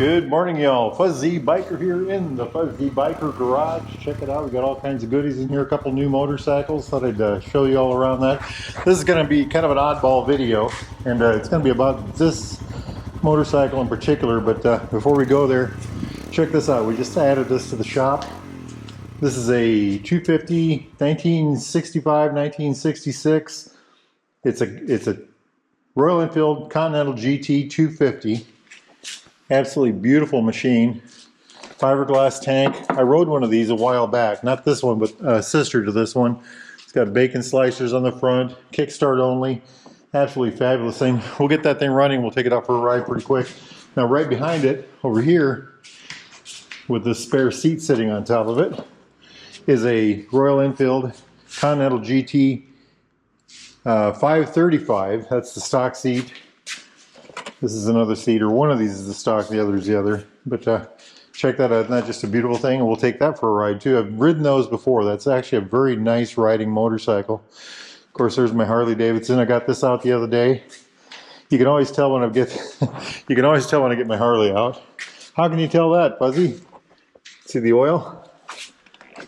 Good morning, y'all. Fuzzy Biker here in the Fuzzy Biker Garage. Check it out. We got all kinds of goodies in here. A couple new motorcycles. Thought I'd show you all around that. This is going to be kind of an oddball video, and it's going to be about this motorcycle in particular. But before we go there, check this out. We just added this to the shop. This is a 250 1965, 1966. It's a Royal Enfield Continental GT 250. Absolutely beautiful machine. Fiberglass tank. I rode one of these a while back. Not this one, but a sister to this one. It's got bacon slicers on the front. Kickstart only. Absolutely fabulous thing. We'll get that thing running. We'll take it out for a ride pretty quick. Now right behind it, over here, with the spare seat sitting on top of it, is a Royal Enfield Continental GT 535. That's the stock seat. This is another seat, or one of these is the stock, the other is the other. But check that out, not just a beautiful thing, and we'll take that for a ride too. I've ridden those before. That's actually a very nice riding motorcycle. Of course, there's my Harley Davidson. I got this out the other day. You can always tell when I get my Harley out. How can you tell that, Fuzzy? See the oil?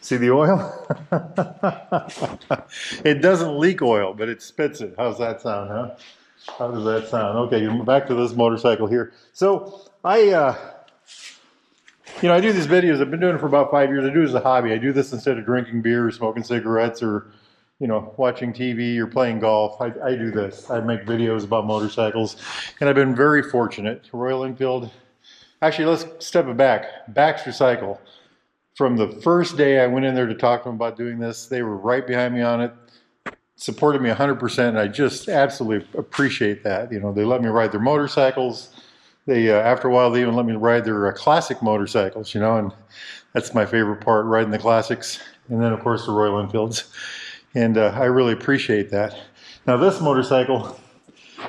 See the oil? It doesn't leak oil, but it spits it. How's that sound, huh? How does that sound? Okay, back to this motorcycle here. So I do these videos. I've been doing it for about 5 years. I do it as a hobby. I do this instead of drinking beer, or smoking cigarettes, or watching TV or playing golf. I do this. I make videos about motorcycles, and I've been very fortunate. Royal Enfield. Actually, let's step it back. Baxter Cycle. From the first day I went in there to talk to them about doing this, they were right behind me on it. Supported me 100%, and I just absolutely appreciate that. They let me ride their motorcycles. They after a while they even let me ride their classic motorcycles, and that's my favorite part, riding the classics, and then of course the Royal Enfields, and I really appreciate that. Now this motorcycle,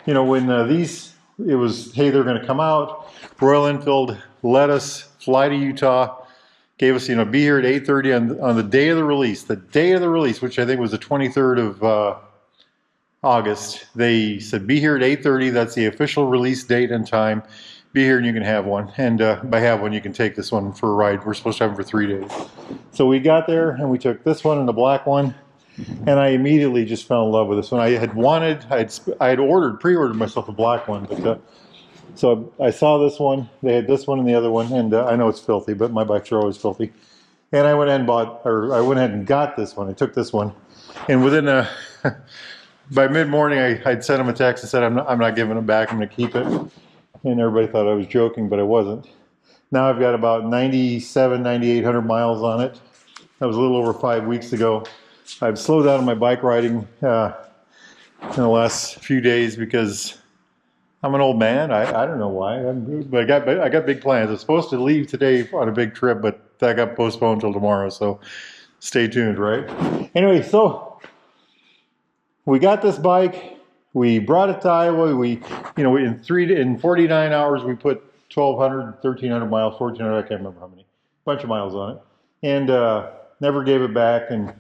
when it was, hey, they're going to come out, Royal Enfield let us fly to Utah. Gave us, be here at 8:30 on the day of the release. The day of the release, which I think was the 23rd of August. They said, be here at 8:30. That's the official release date and time. Be here and you can have one. And by have one, you can take this one for a ride. We're supposed to have them for 3 days. So we got there and we took this one and the black one. And I immediately just fell in love with this one. I had pre-ordered myself a black one, but so I saw this one, they had this one and the other one, and I know it's filthy, but my bikes are always filthy. And I went ahead and got this one. I took this one, and within by mid-morning, I'd sent him a text and said, I'm not giving it back, I'm going to keep it. And everybody thought I was joking, but I wasn't. Now I've got about 9,800 miles on it. That was a little over 5 weeks ago. I've slowed down on my bike riding in the last few days because I'm an old man. I don't know why. But I got big plans. I was supposed to leave today on a big trip, but that got postponed till tomorrow. So stay tuned, right? Anyway, so we got this bike. We brought it to Iowa. In 49 hours, we put 1,200, 1,300 miles, 1,400. I can't remember how many. Bunch of miles on it, and never gave it back. And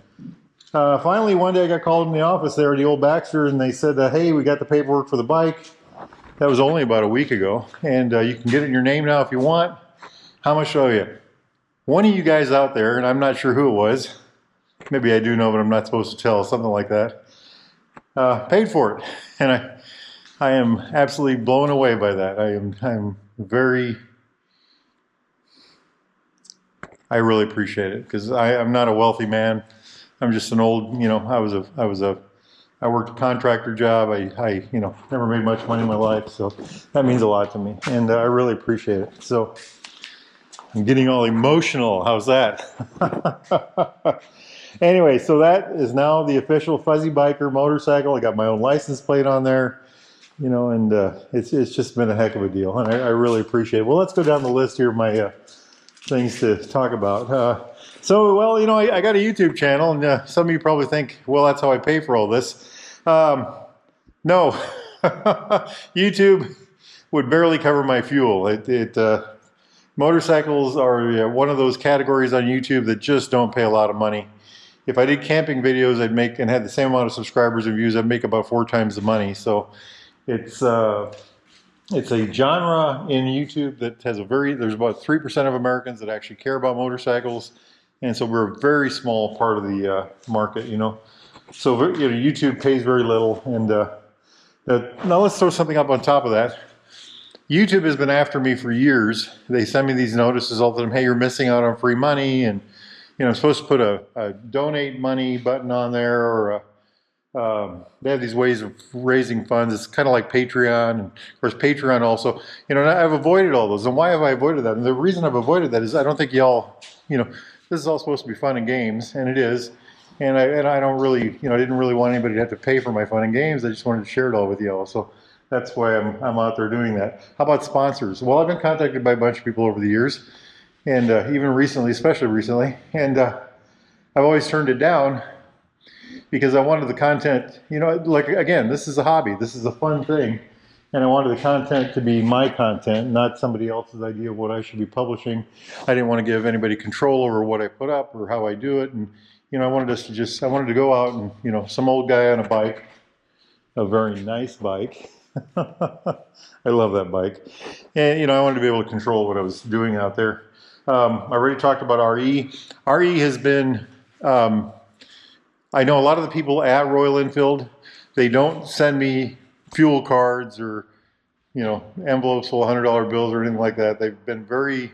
finally, one day I got called in the office there at the old Baxter, and they said, "Hey, we got the paperwork for the bike." That was only about a week ago, and you can get it in your name now if you want. How much owe you? One of you guys out there, and I'm not sure who it was, maybe I do know, but I'm not supposed to tell, something like that, paid for it, and I am absolutely blown away by that. I really appreciate it, because I'm not a wealthy man. I'm just an old, I worked a contractor job. I never made much money in my life, so that means a lot to me, and I really appreciate it. So I'm getting all emotional. How's that? Anyway, so that is now the official Fuzzy Biker motorcycle. I got my own license plate on there, and it's just been a heck of a deal, and I really appreciate it. Well, let's go down the list here of my things to talk about. I got a YouTube channel, and some of you probably think, well, that's how I pay for all this. No, YouTube would barely cover my fuel. Motorcycles are one of those categories on YouTube that just don't pay a lot of money. If I did camping videos, and had the same amount of subscribers and views, I'd make about 4 times the money. So it's it's a genre in YouTube that has there's about 3% of Americans that actually care about motorcycles. And so we're a very small part of the market, you know. So, you know, YouTube pays very little. And now let's throw something up on top of that. YouTube has been after me for years. They send me these notices all the time. Hey, you're missing out on free money. And, you know, I'm supposed to put a donate money button on there, or they have these ways of raising funds. It's kind of like Patreon, and of course Patreon also. You know, and I've avoided all those. And why have I avoided that? And the reason I've avoided that is I don't think y'all, you know, this is all supposed to be fun and games, and it is. And I don't really, you know, I didn't really want anybody to have to pay for my fun and games. I just wanted to share it all with y'all. So that's why I'm out there doing that. How about sponsors? Well, I've been contacted by a bunch of people over the years, and even recently, especially recently, and I've always turned it down because I wanted the content, you know, like, again, this is a hobby, this is a fun thing, and I wanted the content to be my content, not somebody else's idea of what I should be publishing. I didn't want to give anybody control over what I put up or how I do it. And, you know, I wanted to go out and, you know, some old guy on a bike, a very nice bike. I love that bike. And, you know, I wanted to be able to control what I was doing out there. I already talked about RE. RE has been, I know a lot of the people at Royal Enfield, they don't send me fuel cards or, you know, envelopes full of $100 bills or anything like that. They've been very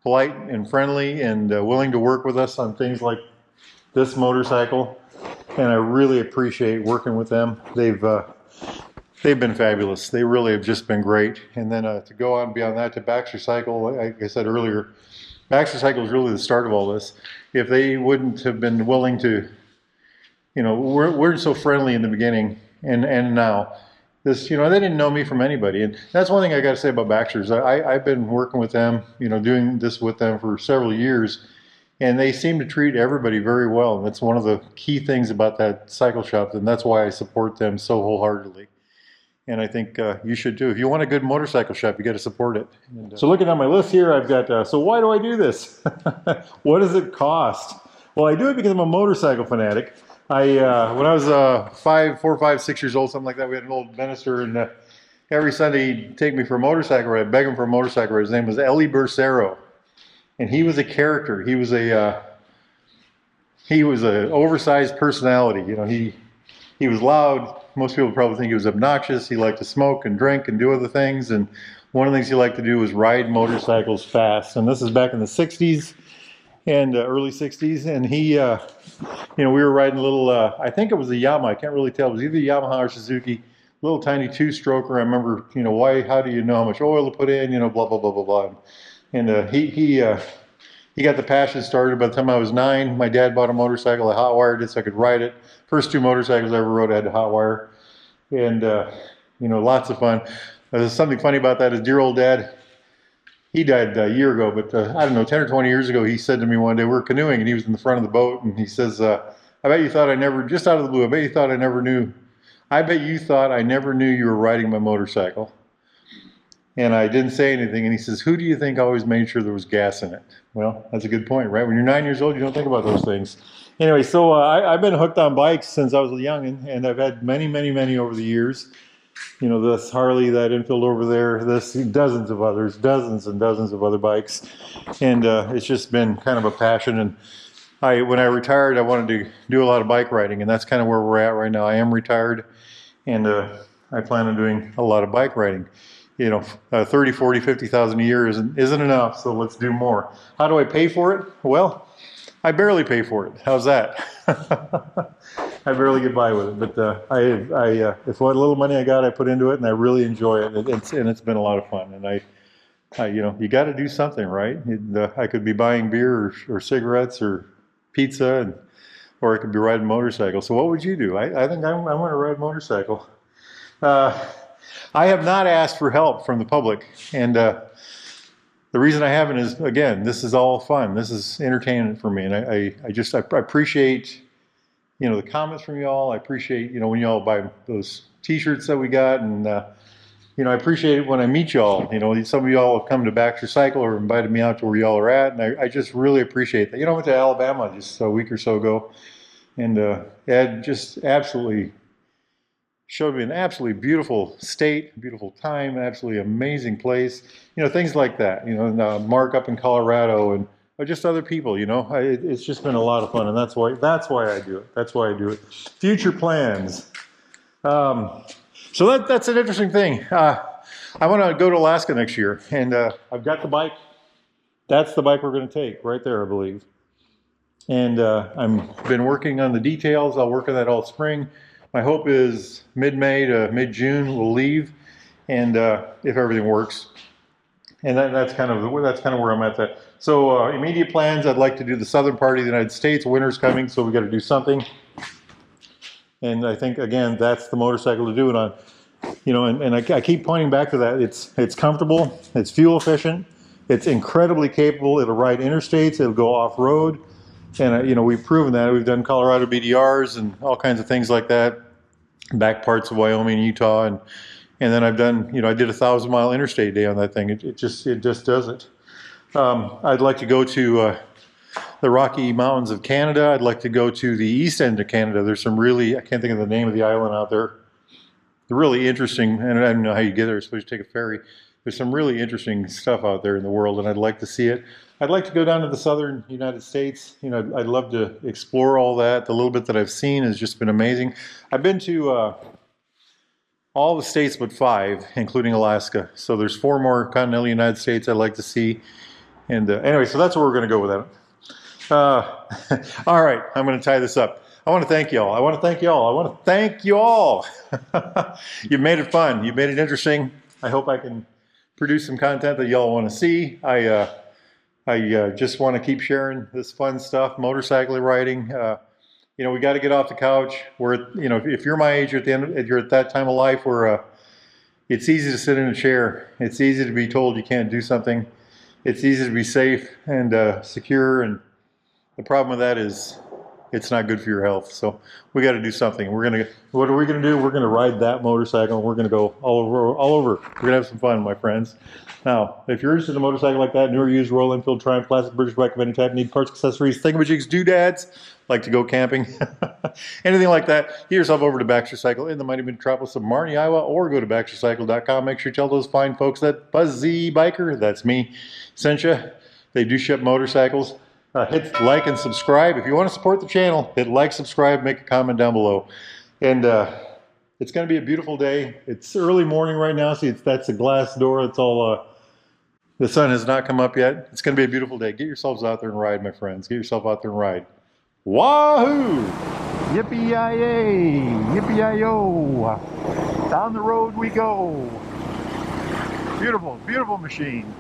polite and friendly and willing to work with us on things like this motorcycle. And I really appreciate working with them. They've been fabulous. They really have just been great. And then to go on beyond that to Baxter Cycle, like I said earlier, Baxter Cycle is really the start of all this. If they wouldn't have been willing to, you know, we're so friendly in the beginning and now. This, you know, they didn't know me from anybody. And that's one thing I got to say about Baxter's. I've been working with them, you know, doing this with them for several years, and they seem to treat everybody very well. And that's one of the key things about that cycle shop, and that's why I support them so wholeheartedly. And I think you should too. If you want a good motorcycle shop, you got to support it. And, so looking at my list here, I've got, so why do I do this? What does it cost? Well, I do it because I'm a motorcycle fanatic. When I was 4, 5, 6 years old, something like that, we had an old minister, and every Sunday he'd take me for a motorcycle ride, beg him for a motorcycle ride. His name was Ellie Bersero, and he was a character. He was a oversized personality. You know, he was loud. Most people probably think he was obnoxious. He liked to smoke and drink and do other things, and one of the things he liked to do was ride motorcycles fast. And this is back in the 60s and early 60s, and he, you know, we were riding a little, I think it was a Yamaha, I can't really tell, it was either Yamaha or Suzuki, little tiny two-stroker. I remember, you know, how do you know how much oil to put in, you know, blah, blah, blah, blah, blah. And he got the passion started. By the time I was 9, my dad bought a motorcycle, I hot wired it so I could ride it. First 2 motorcycles I ever rode I had to hot wire, and, you know, lots of fun. There's something funny about that is dear old dad, he died a year ago, but I don't know, 10 or 20 years ago, he said to me one day, we were canoeing, and he was in the front of the boat, and he says, I bet you thought I never, just out of the blue, I bet you thought I never knew you were riding my motorcycle. And I didn't say anything, and he says, who do you think always made sure there was gas in it? Well, that's a good point, right? When you're 9 years old, you don't think about those things. Anyway, so I've been hooked on bikes since I was young, and I've had many, many, many over the years. You know, this Harley, that Enfield over there, this, dozens of others, dozens and dozens of other bikes. And it's just been kind of a passion. And when I retired, I wanted to do a lot of bike riding, and that's kind of where we're at right now. I am retired, and I plan on doing a lot of bike riding. You know, 30, 40, 50,000 a year isn't enough, so let's do more. How do I pay for it? Well, I barely pay for it. How's that? I barely get by with it, but if what little money I got, I put into it, and I really enjoy it. And it's been a lot of fun. And you know, you got to do something, right? I could be buying beer or cigarettes or pizza, or I could be riding a motorcycle. So what would you do? I think I want to ride a motorcycle. I have not asked for help from the public, and the reason I haven't is, again, this is all fun. This is entertainment for me, and I appreciate, you know, the comments from y'all. I appreciate, you know, when y'all buy those T-shirts that we got, and you know, I appreciate it when I meet y'all. You know, some of y'all have come to Baxter Cycle or invited me out to where y'all are at, and I just really appreciate that. You know, I went to Alabama just a week or so ago, and Ed just absolutely Showed me an absolutely beautiful state, beautiful time, absolutely amazing place. You know, things like that. You know, and, Mark up in Colorado, and just other people. You know, it's just been a lot of fun, and that's why I do it. That's why I do it. Future plans. Um, so that's an interesting thing. I want to go to Alaska next year, and I've got the bike. That's the bike we're going to take right there, I believe. And I've been working on the details. I'll work on that all spring. My hope is mid-May to mid-June we'll leave, and if everything works. And that's kind of where I'm at. That. So immediate plans. I'd like to do the southern part of the United States. Winter's coming, so we got to do something. And I think again, that's the motorcycle to do it on. You know, and I keep pointing back to that. It's comfortable. It's fuel efficient. It's incredibly capable. It'll ride interstates. It'll go off road. And you know, we've proven that. We've done Colorado BDRs and all kinds of things like that, back parts of Wyoming, Utah, and then I've done, you know, I did a 1,000-mile interstate day on that thing. It just does it. I'd like to go to the Rocky Mountains of Canada. I'd like to go to the east end of Canada. There's some really, I can't think of the name of the island out there. They're really interesting, and I don't know how you get there. I suppose you take a ferry. There's some really interesting stuff out there in the world, and I'd like to see it. I'd like to go down to the southern United States. You know, I'd love to explore all that. The little bit that I've seen has just been amazing. I've been to all the states but 5, including Alaska. So there's 4 more continental United States I'd like to see. And anyway, so that's where we're going to go with that. All right, I'm going to tie this up. I want to thank y'all. I want to thank y'all. I want to thank you all. You've made it fun. You've made it interesting. I hope I can produce some content that y'all want to see. I just want to keep sharing this fun stuff, motorcycle riding. You know, we got to get off the couch. You know, if you're my age, you're at that time of life where it's easy to sit in a chair. It's easy to be told you can't do something. It's easy to be safe and secure. And the problem with that is it's not good for your health. So we got to do something. What are we going to do? We're going to ride that motorcycle. And we're going to go all over. We're going to have some fun, my friends. Now, if you're interested in a motorcycle like that, new or used Royal Enfield, Triumph, classic British bike of any type, need parts, accessories, thingamajigs, doodads, like to go camping, anything like that, get yourself over to Baxter Cycle in the mighty metropolis of Marnie, Iowa, or go to baxtercycle.com. Make sure you tell those fine folks that Buzzy Biker, that's me, sent you. They do ship motorcycles. Hit like and subscribe. If you want to support the channel, hit like, subscribe, make a comment down below. And it's going to be a beautiful day. It's early morning right now. See, that's a glass door. It's all, the sun has not come up yet. It's going to be a beautiful day. Get yourselves out there and ride, my friends. Get yourself out there and ride. Wahoo! Yippee-yi-yay! Yippee-yi-yo! Down the road we go. Beautiful, beautiful machine.